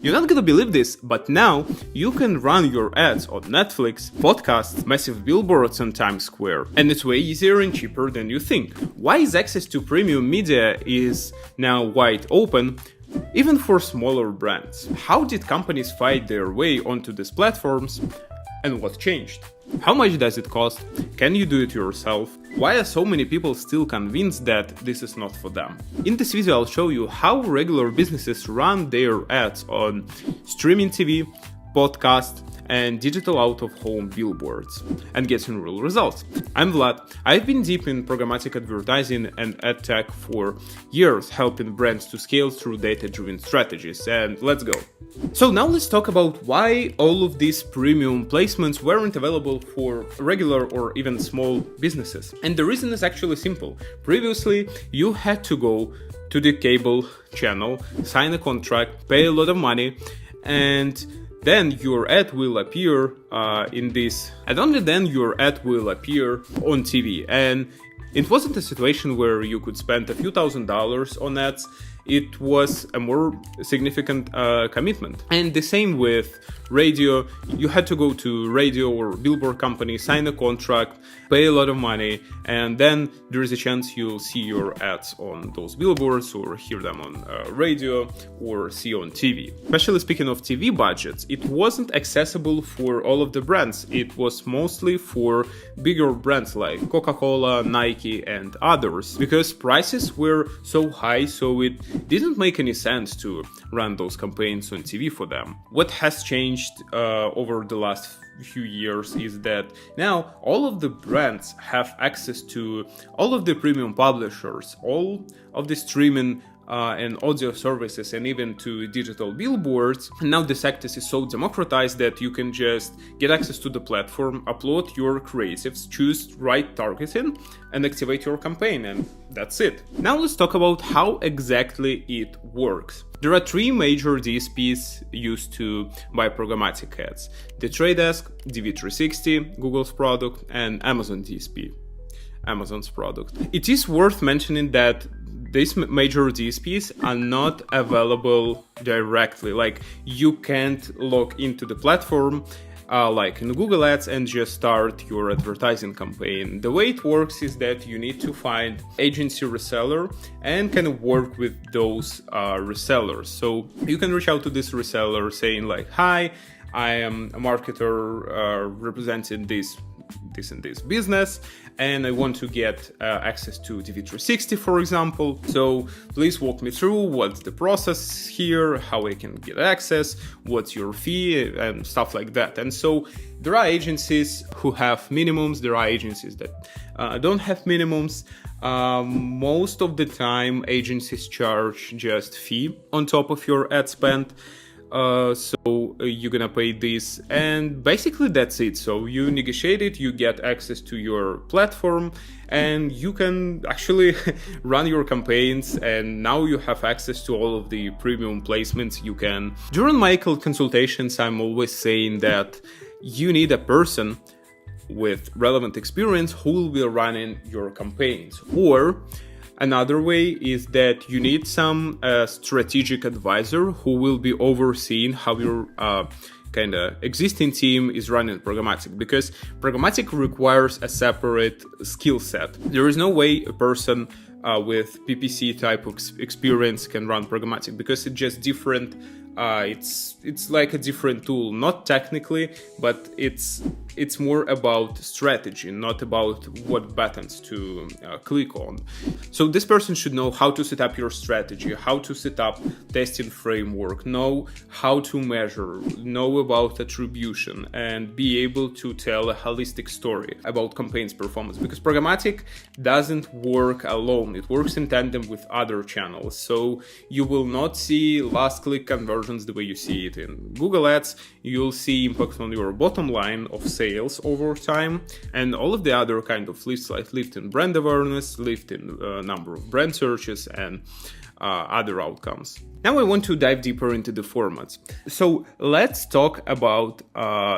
You're not gonna believe this, but now you can run your ads on Netflix, podcasts, massive billboards on Times Square, and it's way easier and cheaper than you think. Why is access to premium media is now wide open, even for smaller brands? How did companies find their way onto these platforms, and what changed? How much does it cost? Can you do it yourself? Why are so many people still convinced that this is not for them? In this video I'll show you how regular businesses run their ads on streaming TV, podcast, and digital out-of-home billboards, and getting real results. I'm Vlad. I've been deep in programmatic advertising and ad tech for years, helping brands to scale through data-driven strategies, and let's go. So now let's talk about why all of these premium placements weren't available for regular or even small businesses. And the reason is actually simple. Previously, you had to go to the cable channel, sign a contract, pay a lot of money, and then your ad will appear in this, and only then your ad will appear on TV. And it wasn't a situation where you could spend a few $1,000s on ads. It was a more significant commitment. And the same with radio. You had to go to radio or billboard company, sign a contract, pay a lot of money, and then there is a chance you'll see your ads on those billboards or hear them on radio or see on TV. Especially speaking of TV budgets, it wasn't accessible for all of the brands. It was mostly for bigger brands like Coca-Cola, Nike, and others, because prices were so high, so it didn't make any sense to run those campaigns on TV for them. What has changed over the last few years is that now all of the brands have access to all of the premium publishers, all of the streaming and audio services, and even to digital billboards. And now this access is so democratized that you can just get access to the platform, upload your creatives, choose right targeting, and activate your campaign, and that's it. Now let's talk about how exactly it works. There are three major DSPs used to buy programmatic ads: The Trade Desk, DV360, Google's product, and Amazon DSP, Amazon's product. It is worth mentioning that these major DSPs are not available directly. Like, you can't log into the platform like in Google Ads and just start your advertising campaign. The way it works is that you need to find agency reseller and kind of work with those resellers. So you can reach out to this reseller saying like, hi, I am a marketer representing this and this business, and I want to get access to DV360, for example. So please walk me through what's the process here, how I can get access, what's your fee, and stuff like that. And so there are agencies who have minimums, there are agencies that don't have minimums. Most of the time, agencies charge just fee on top of your ad spend. So you're gonna pay this, and basically that's it. So you negotiate it, you get access to your platform, and you can actually run your campaigns, and now you have access to all of the premium placements you can. During my consultations, I'm always saying that you need a person with relevant experience who will be running your campaigns. Or another way is that you need some strategic advisor who will be overseeing how your kind of existing team is running programmatic, because programmatic requires a separate skill set. There is no way a person with PPC type of experience can run programmatic, because it's just different. It's like a different tool, not technically, but it's more about strategy, not about what buttons to click on. So this person should know how to set up your strategy, how to set up testing framework, know how to measure, know about attribution, and be able to tell a holistic story about campaigns performance, because programmatic doesn't work alone. It works in tandem with other channels. So you will not see last click conversions the way you see it in Google Ads. You'll see impact on your bottom line of sales over time, and all of the other kind of lifts, like lift in brand awareness, lift in number of brand searches, and other outcomes. Now I want to dive deeper into the formats. So let's talk about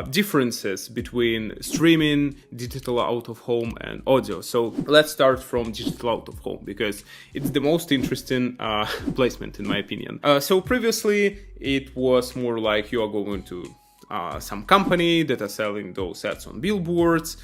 differences between streaming, digital out of home, and audio. So let's start from digital out of home because it's the most interesting placement in my opinion. So previously it was more like you are going to some company that are selling those ads on billboards,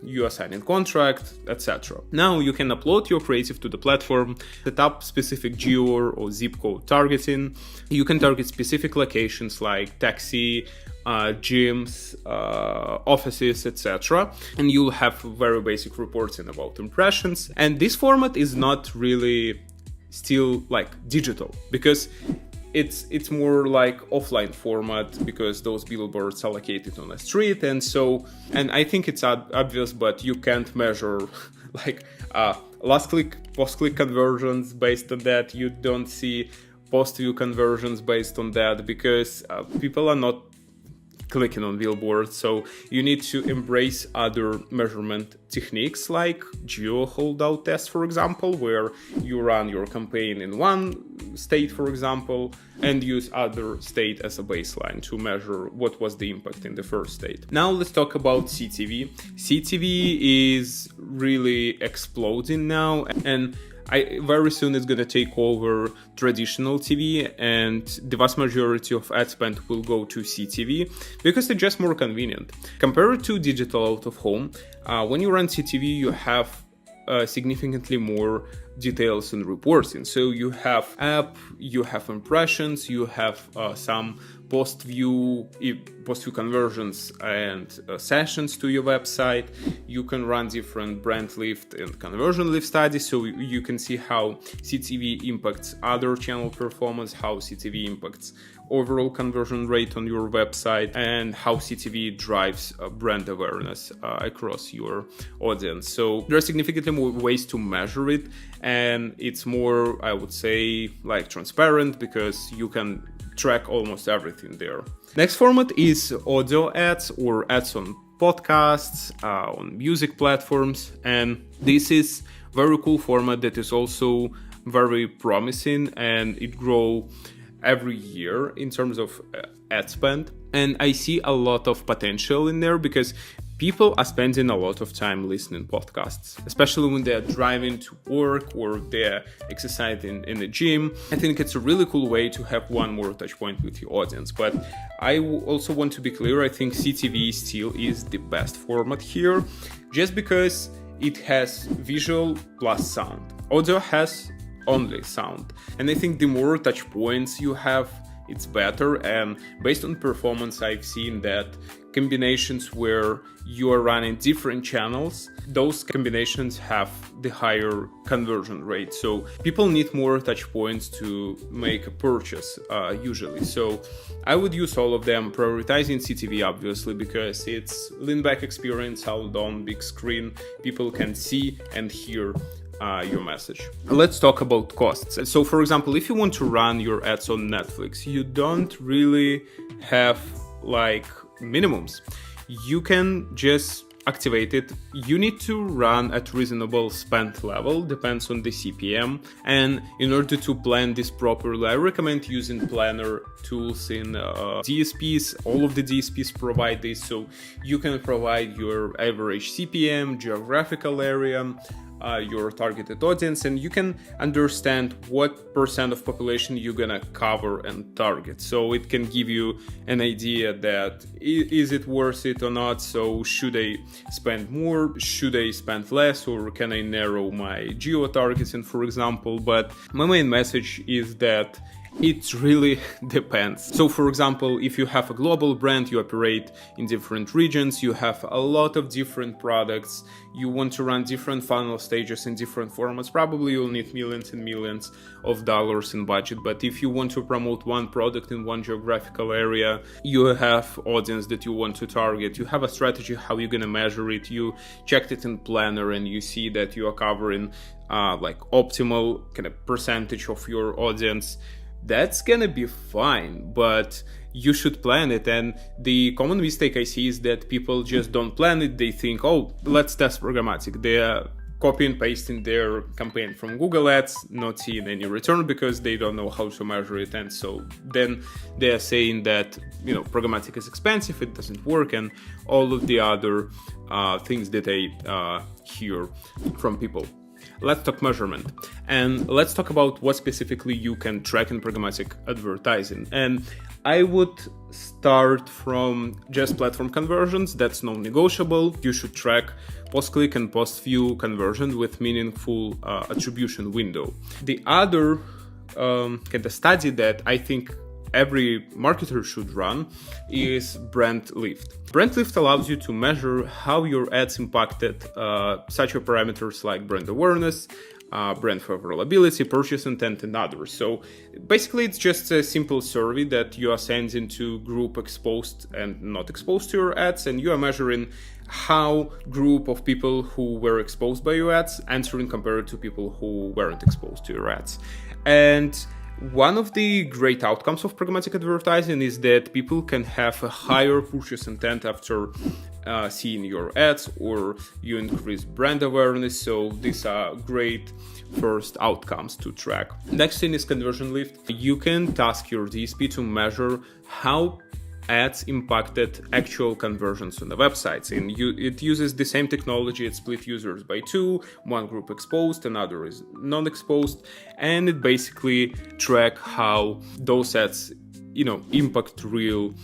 you are signing contract, etc. Now you can upload your creative to the platform, set up specific geo or zip code targeting. You can target specific locations like taxi, gyms, offices, etc. And you'll have very basic reporting about impressions. And this format is not really still like digital because it's more like offline format because those billboards are located on a street, and I think it's obvious, but you can't measure like last click, post click conversions based on that. You don't see post view conversions based on that because people are not clicking on billboards. So you need to embrace other measurement techniques like geo holdout test, for example, where you run your campaign in one state, for example, and use other state as a baseline to measure what was the impact in the first state. Now let's talk about CTV. CTV is really exploding now, and very soon it's going to take over traditional TV, and the vast majority of ad spend will go to CTV because it's just more convenient. Compared to digital out of home, when you run CTV, you have significantly more details and reporting. So you have app, you have impressions, you have some post-view conversions and sessions to your website. You can run different brand lift and conversion lift studies, so you can see how CTV impacts other channel performance, how CTV impacts overall conversion rate on your website, and how CTV drives brand awareness across your audience. So there are significantly more ways to measure it, and it's more, I would say, like transparent because you can track almost everything there. Next format is audio ads or ads on podcasts, on music platforms, and this is very cool format that is also very promising, and it grows every year in terms of ad spend. And I see a lot of potential in there because people are spending a lot of time listening podcasts, especially when they're driving to work or they're exercising in the gym. I think it's a really cool way to have one more touch point with your audience. But I also want to be clear, I think CTV still is the best format here, just because it has visual plus sound. Audio has only sound. And I think the more touch points you have, it's better. And based on performance, I've seen that combinations where you are running different channels, those combinations have the higher conversion rate. So people need more touch points to make a purchase usually. So I would use all of them, prioritizing CTV obviously because it's lean back experience, out on big screen, people can see and hear your message. Let's talk about costs. So for example, if you want to run your ads on Netflix, you don't really have like minimums. You can just activate it. You need to run at reasonable spend level, depends on the CPM. And in order to plan this properly, I recommend using planner tools in DSPs. All of the DSPs provide this, so you can provide your average CPM, geographical area, your targeted audience, and you can understand what percent of population you're gonna cover and target. So it can give you an idea that is it worth it or not. So should I spend more? Should I spend less? Or can I narrow my geo targeting, for example? But my main message is that it really depends. So for example, if you have a global brand, you operate in different regions, you have a lot of different products, you want to run different funnel stages in different formats, probably you'll need millions and millions of dollars in budget. But if you want to promote one product in one geographical area, you have audience that you want to target, you have a strategy how you're gonna measure it, you checked it in Planner and you see that you are covering like optimal kind of percentage of your audience, that's gonna be fine, but you should plan it. And the common mistake I see is that people just don't plan it. They think, oh, let's test programmatic. They're copy and pasting their campaign from Google Ads, not seeing any return because they don't know how to measure it. And so then they are saying that, programmatic is expensive, it doesn't work, and all of the other things that I hear from people. Let's talk measurement, and let's talk about what specifically you can track in programmatic advertising. And I would start from just platform conversions. That's non-negotiable. You should track post-click and post-view conversion with meaningful attribution window. The other kind of study that I think every marketer should run is brand lift. Brand lift allows you to measure how your ads impacted such parameters like brand awareness, brand favorability, purchase intent, and others. So basically, it's just a simple survey that you are sending to group exposed and not exposed to your ads, and you are measuring how group of people who were exposed by your ads answering compared to people who weren't exposed to your ads. And one of the great outcomes of programmatic advertising is that people can have a higher purchase intent after seeing your ads, or you increase brand awareness. So these are great first outcomes to track. Next thing is conversion lift. You can task your DSP to measure how ads impacted actual conversions on the websites, and it uses the same technology. It split users by two, one group exposed, another is non-exposed, and it basically track how those ads impact real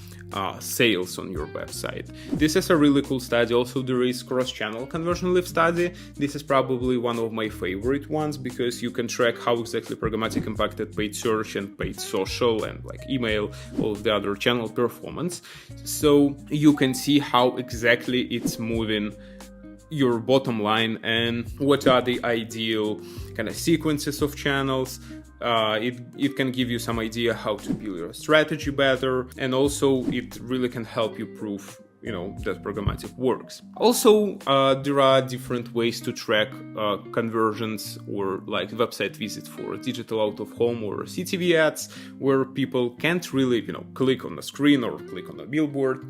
sales on your website. This is a really cool study. Also, there is cross-channel conversion lift study. This is probably one of my favorite ones because you can track how exactly programmatic impacted paid search and paid social and like email, all of the other channel performance. So you can see how exactly it's moving your bottom line and what are the ideal kind of sequences of channels. It can give you some idea how to build your strategy better, and also it really can help you prove that programmatic works. Also, there are different ways to track conversions or like website visits for digital out of home or CTV ads, where people can't really click on the screen or click on a billboard.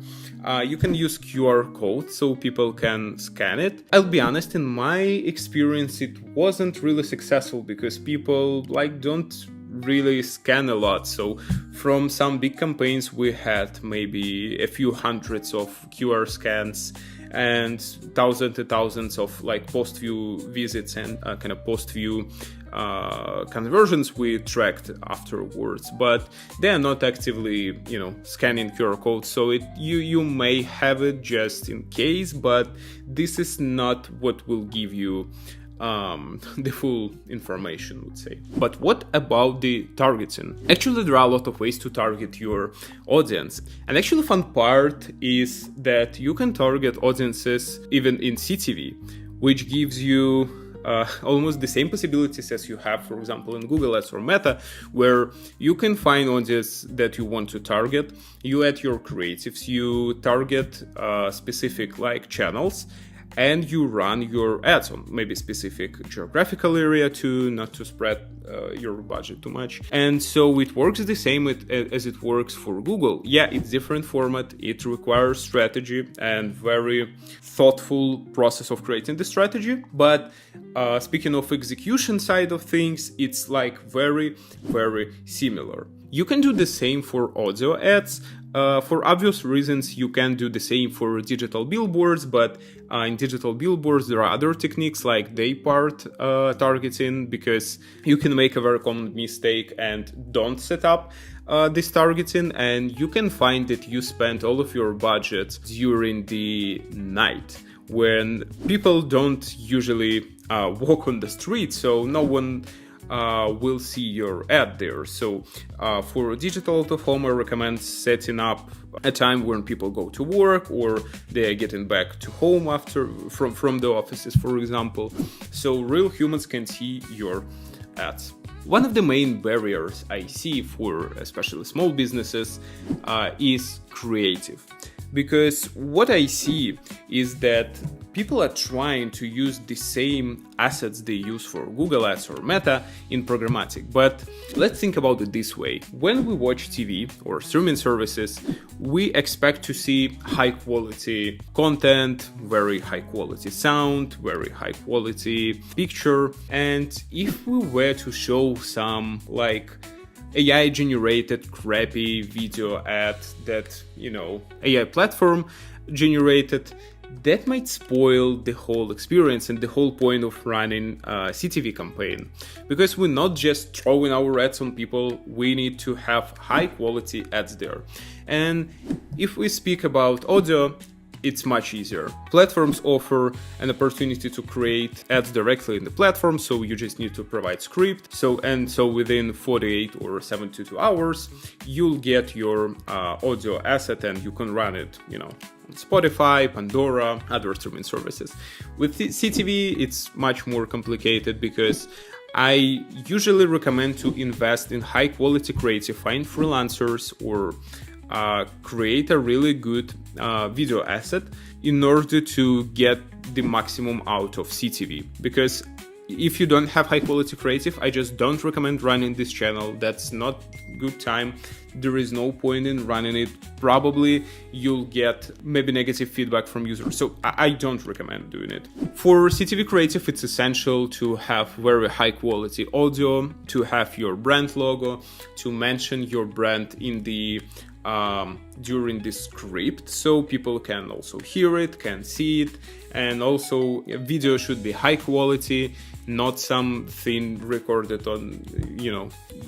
You can use QR code so people can scan it. I'll be honest, in my experience it wasn't really successful because people don't really scan a lot. So from some big campaigns we had maybe a few hundreds of QR scans and thousands and thousands of post-view visits and kind of post-view conversions we tracked afterwards, but they are not actively scanning QR codes. So you may have it just in case, but this is not what will give you the full information, would say. But what about the targeting? Actually, there are a lot of ways to target your audience. And actually, fun part is that you can target audiences even in CTV, which gives you almost the same possibilities as you have, for example, in Google Ads or Meta, where you can find audience that you want to target. You add your creatives, you target specific channels, and you run your ads on maybe specific geographical area not to spread your budget too much. And so it works the same as it works for Google. Yeah, it's different format. It requires strategy and very thoughtful process of creating the strategy. But speaking of execution side of things, it's very, very similar. You can do the same for audio ads. For obvious reasons, you can do the same for digital billboards, but in digital billboards, there are other techniques like day part targeting, because you can make a very common mistake and don't set up this targeting, and you can find that you spend all of your budget during the night when people don't usually walk on the street, so no one will see your ad there. So for digital out of home, I recommend setting up a time when people go to work or they are getting back to home from the offices, for example, so real humans can see your ads. One of the main barriers I see for especially small businesses is creative. Because what I see is that people are trying to use the same assets they use for Google Ads or Meta in programmatic. But let's think about it this way. When we watch TV or streaming services, we expect to see high quality content, very high quality sound, very high quality picture. And if we were to show some like AI generated crappy video ad that, AI platform generated, that might spoil the whole experience and the whole point of running a CTV campaign. Because we're not just throwing our ads on people, we need to have high quality ads there. And if we speak about audio, it's much easier. Platforms offer an opportunity to create ads directly in the platform, so you just need to provide script. So within 48 or 72 hours, you'll get your audio asset and you can run it, on Spotify, Pandora, other streaming services. With CTV, it's much more complicated because I usually recommend to invest in high quality creative, find freelancers or create a really good video asset in order to get the maximum out of CTV. Because if you don't have high quality creative, I just don't recommend running this channel. That's not good time. There is no point in running it. Probably you'll get maybe negative feedback from users. So I don't recommend doing it. For CTV creative, it's essential to have very high quality audio, to have your brand logo, to mention your brand in the during the script, so people can also hear it, can see it. And also video should be high quality, not something recorded on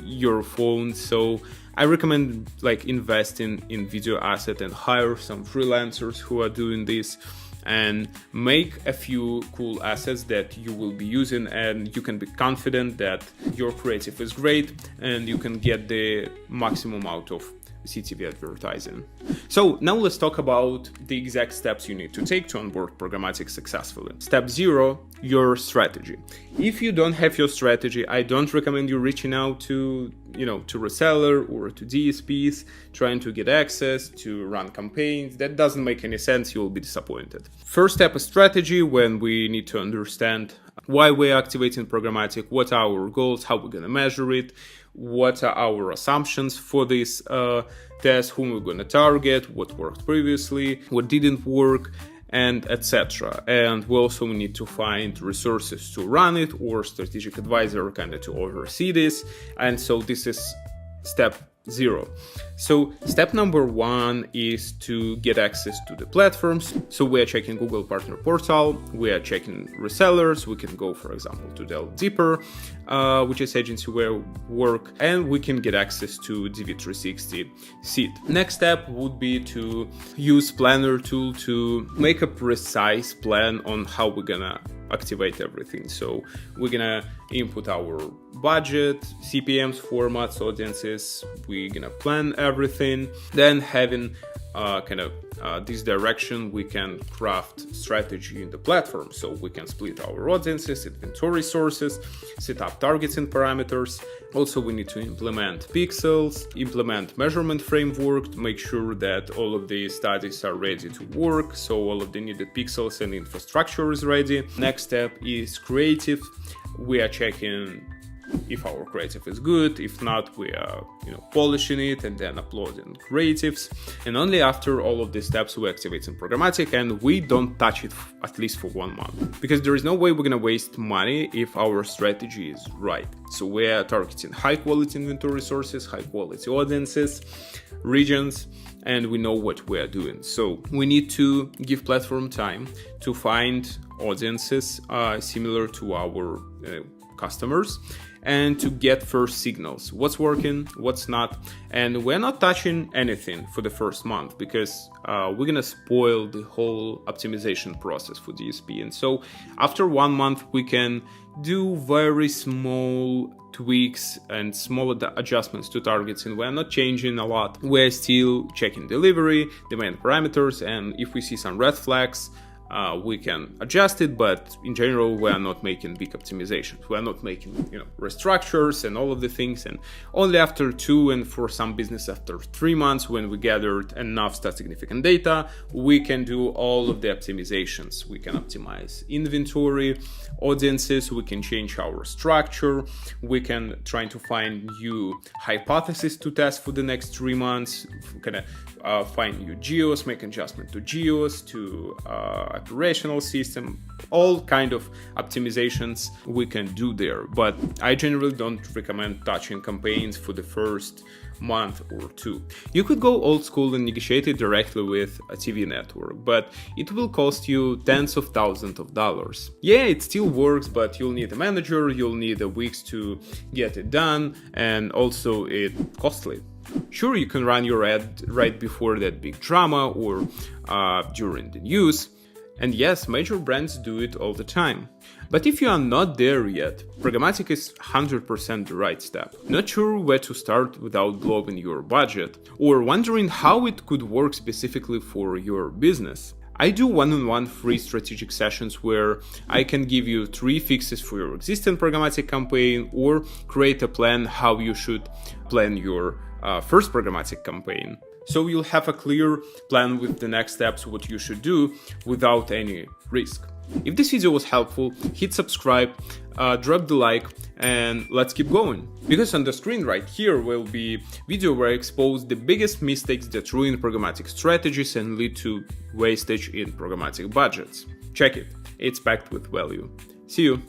your phone. So I recommend investing in video asset and hire some freelancers who are doing this and make a few cool assets that you will be using, and you can be confident that your creative is great and you can get the maximum out of CTV advertising. So now let's talk about the exact steps you need to take to onboard programmatic successfully. Step 0, your strategy. If you don't have your strategy, I don't recommend you reaching out to reseller or to DSPs, trying to get access to run campaigns. That doesn't make any sense. You will be disappointed. First step is strategy, when we need to understand why we're activating programmatic, what are our goals, how we're going to measure it, what are our assumptions for this test, whom we're going to target, what worked previously, what didn't work, and etc. And we also need to find resources to run it or strategic advisor kind of to oversee this. And so this is step 0. So step number 1 is to get access to the platforms. So we are checking Google Partner Portal, we are checking resellers, we can go, for example, to Delve Deeper, which is agency where we work, and we can get access to DV360 seed. Next step would be to use Planner tool to make a precise plan on how we're gonna activate everything. So we're gonna input our budget, CPMs, formats, audiences, we're gonna plan everything. Then having this direction, we can craft strategy in the platform. So we can split our audiences, inventory sources, set up targeting parameters. Also, we need to implement pixels, implement measurement framework to make sure that all of the studies are ready to work. So all of the needed pixels and infrastructure is ready. Next step is creative. We are checking if our creative is good. If not, we are polishing it and then uploading creatives. And only after all of these steps we activate in programmatic, and we don't touch it at least for 1 month, because there is no way we're gonna waste money if our strategy is right. So we are targeting high quality inventory sources, high quality audiences, regions, and we know what we are doing. So we need to give platform time to find audiences similar to our customers, and to get first signals, what's working, what's not. And we're not touching anything for the first month, because we're gonna spoil the whole optimization process for DSP. And so after 1 month, we can do very small tweaks and small adjustments to targets, and we're not changing a lot. We're still checking delivery, demand parameters, and if we see some red flags, we can adjust it, but in general, we are not making big optimizations. We are not making, restructures and all of the things. And only after 2, and for some business after 3 months, when we gathered enough significant data, we can do all of the optimizations. We can optimize inventory, audiences, we can change our structure, we can try to find new hypotheses to test for the next 3 months, we can find new geos, make adjustment to geos, to operational system, all kind of optimizations we can do there. But I generally don't recommend touching campaigns for the first month or 2. You could go old school and negotiate it directly with a TV network, but it will cost you tens of thousands of dollars. Yeah, it still works, but you'll need a manager, you'll need a weeks to get it done, and also it's costly. Sure, you can run your ad right before that big drama or during the news. And yes, major brands do it all the time. But if you are not there yet, programmatic is 100% the right step. Not sure where to start without blowing your budget, or wondering how it could work specifically for your business? I do one-on-one free strategic sessions where I can give you 3 fixes for your existing programmatic campaign, or create a plan how you should plan your first programmatic campaign. So you'll have a clear plan with the next steps, what you should do without any risk. If this video was helpful, hit subscribe, drop the like, and let's keep going. Because on the screen right here will be video where I expose the biggest mistakes that ruin programmatic strategies and lead to wastage in programmatic budgets. Check it, it's packed with value. See you.